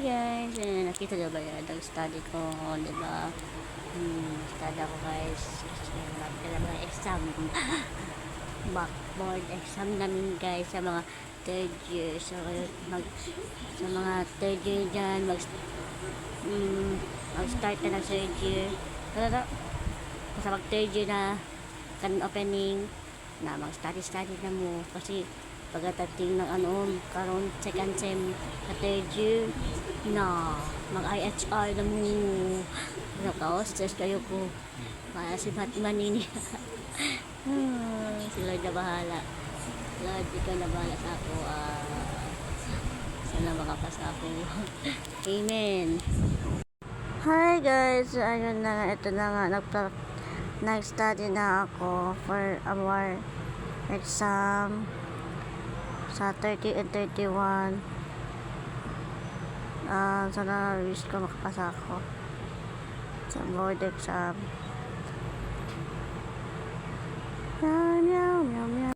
guys, nakita nyo ba yan? Nag-study ko, diba? Study ako guys. Kasi mga exam. Backboard exam namin guys sa mga third year. So, sa mga third year dyan, mag-start na ng third year. Kasi mag third year na kan opening na mag-study na mo. Kasi pagkatating ng karon second sem sa third year na mag-IHR na mo. Stress kayo ko. Para si Batman nini. Si Lord na bahala. Lord, ikaw na bahala sa ako. Sana makapasa ako. Amen. Hi guys, ayun na nga, ito na nga, nag-study na ako for our exam sa 30 and 31. Sana wish ko makapasa ako sa board exam. Meow, meow, meow, meow.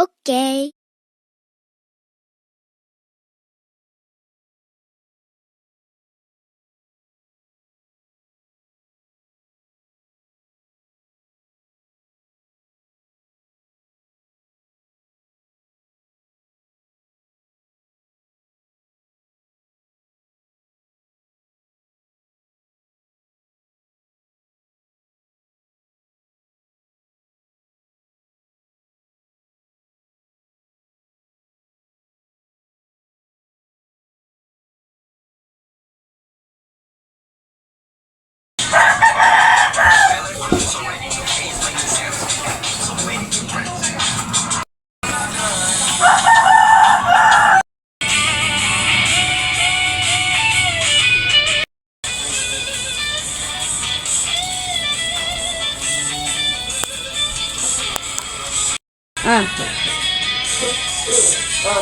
Okay.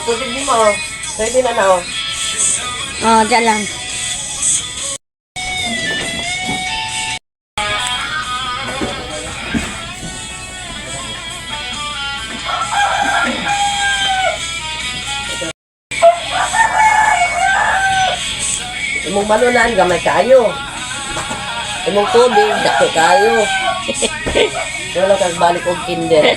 Tubig mo. Pwede na na, Dyan lang. Imong manunan, gamay kayo. Imong tubig, dako kayo. Wala kang balik og kinder.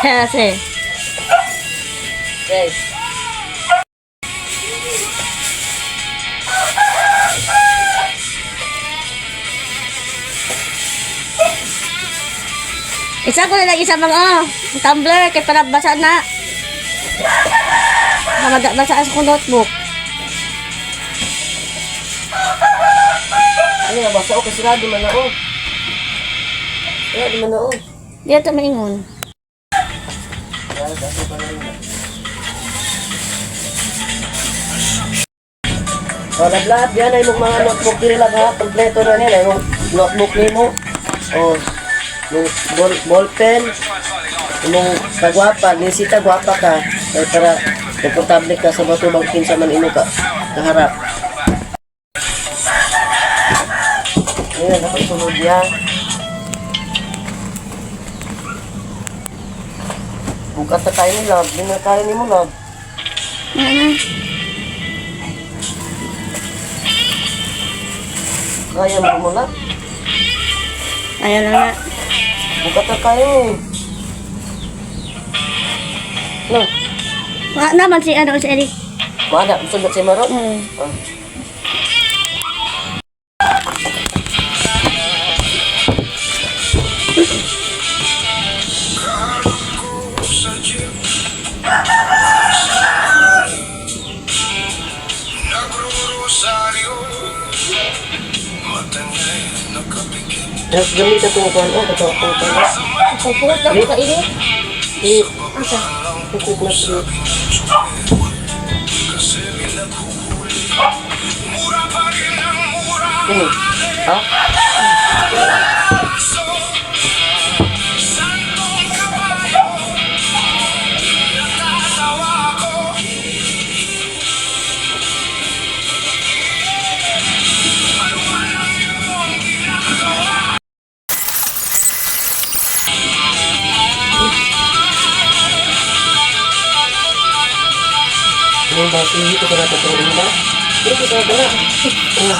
Kasi Okay. isa ko na lang isa mga tumbler kay para basa na. Basa sa kong notebook. Ano na, basa o kasirado man na o. Sarado man na o. Dito maingon. Lahat yan ay mong mga notebook diri lang ha. Kompleto na nila yung notebook nimo. Yung ballpen. Yung kagwapa, nisita gwapa ka. Kaya para komportable ka sa matubang kinsa man imo ka kaharap. Ayan, nakasunod yan. Bukat na tayo ni Love. Hindi na tayo ni mo, Love. Kaya mo mo, Love. Ayan lang na. Bukat na tayo eh. Love. Naman si si Eric. Mana, sunod si Maro? Mm. Ah. Tapos gamitan ko kung ano, ito ako pala. Pagpulat lang ka ini. Di, Asa? pupuk na siya. Ha? Yung basi ito ka natutulong ba? Ito ka ba na? Ito na.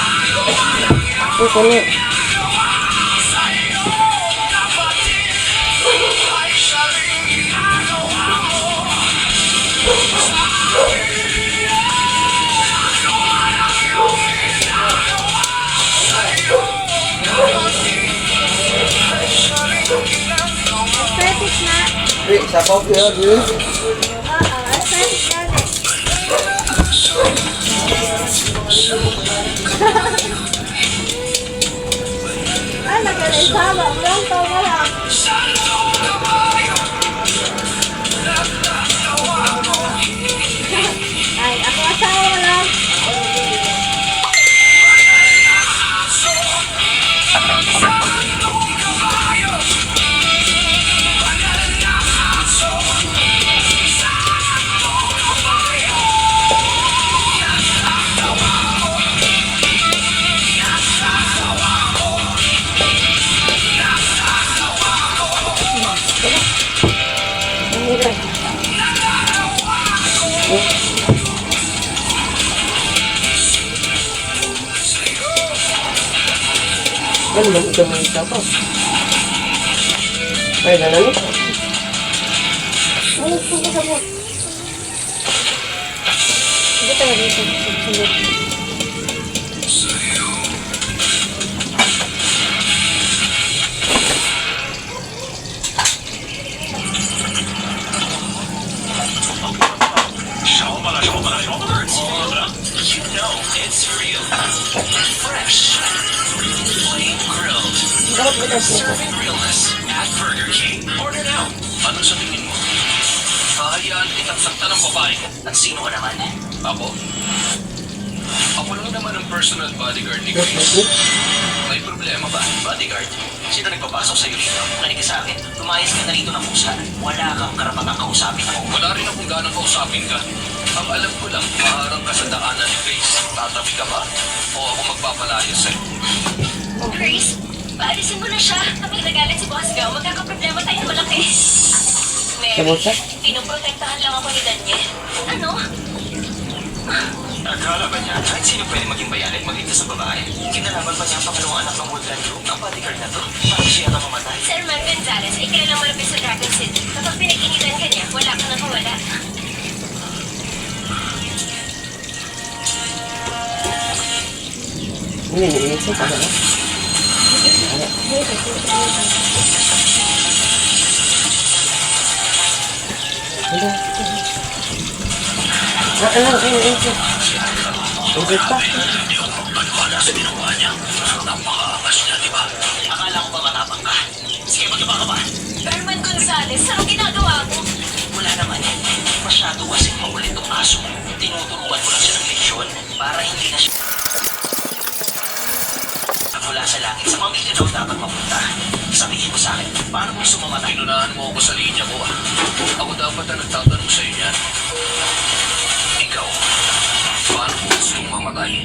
Aesthetic na. Wait, sabaw ko yun. Aesthetic na. Ay, nagkalaisama. Walang tao na lang. Ay, ako asawa lang. Ano lang ito mga sabaw? Ay, nanalo. Ay, pupunta ka mo. Dito ka dito. Sunod. You know it's real. Fresh. Flame grilled. Serving realness at Burger King. Order now. Ano sa tingin mo? Hahayaan kitang saktan ng babae ko. At sino ka naman? Ako? Ako lang naman ang personal bodyguard ni Grace. May problema ba, bodyguard? Sino nagpapasok sa'yo dito? Nakinig sa akin. Lumayas ka na rito ng pusa. Wala kang karapatang kausapin ako. Wala rin akong ganang kausapin ka. Ang alam ko lang, maharang ka sa daanan ni Grace. Tatabi ka ba? O ako magpapalayo sa'yo? Grace, paalisin mo na siya. Kapag nagalit si Boss Gao, magkakaproblema tayo malaki. Mary, Kamusta? pinoprotektahan lang ako ni Daniel. Ano? Akala ba niya, kahit sino pwede maging bayani at magligtas sa babae? Kinalaban pa niya ang pangalawang anak ng Woodland Group, ang bodyguard na to. Paano siya na mamatay? Si Herman Gonzalez ay kailang malapit sa Dragon City. Kapag pinag-initan ka niya, wala ka nang mawala. Ini iniisip ano na? Ano? Ano? Iniisip. Iniisip pa. Wala sa ginawa niya. Napakaangas niya, di ba? Akala ko ba matapang ka? Sige, mataba ka ba? Herman Gonzalez, anong ginagawa mo? Wala naman. Masyado kasing makulit ang aso. Tinuturuan ko lang siya ng leksyon para hindi na siya mula sa langit. Sa pamilya daw dapat mapunta. Sabihin mo sa akin, paano kung sumamatay? Pinunahan mo ako sa linya ko. Ako dapat na nagtatanong sa inyo. Ikaw, paano kung gusto mong mamatay?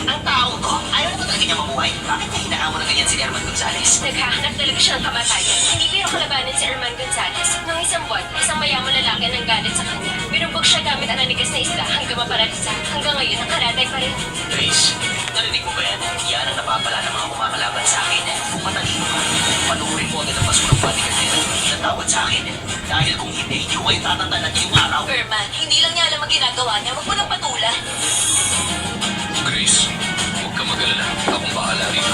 Ang taong to, ayaw mo talaga niya mabuhay. Bakit niya hinahamon na ganyan si Herman Gonzalez? Naghahanap talaga siya ng kamatayan. Hindi pero kalabanin si Herman Gonzalez. Noong isang buwan, isang mayamang lalaki ang galit sa kanya. Binugbog siya gamit ang nanigas na isda hanggang maparalisa. Hanggang ngayon, nakaratay pa rin. Grace, narinig mo ba yan? Yan ang napapala ng mga kumakalaban sa akin. Kung matalino ka, panuorin mo agad ang paso ng bodyguard nila. magpatawad sa akin. Dahil kung hindi ko ay tatatalag yung araw. Herman, hindi lang niya alam ang ginagawa niya. Huwag mo nang patulan. Grace, huwag ka mag-alala. Akong bahala rito.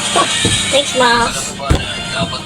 Thanks, Mouse. Alam mo ba na dapat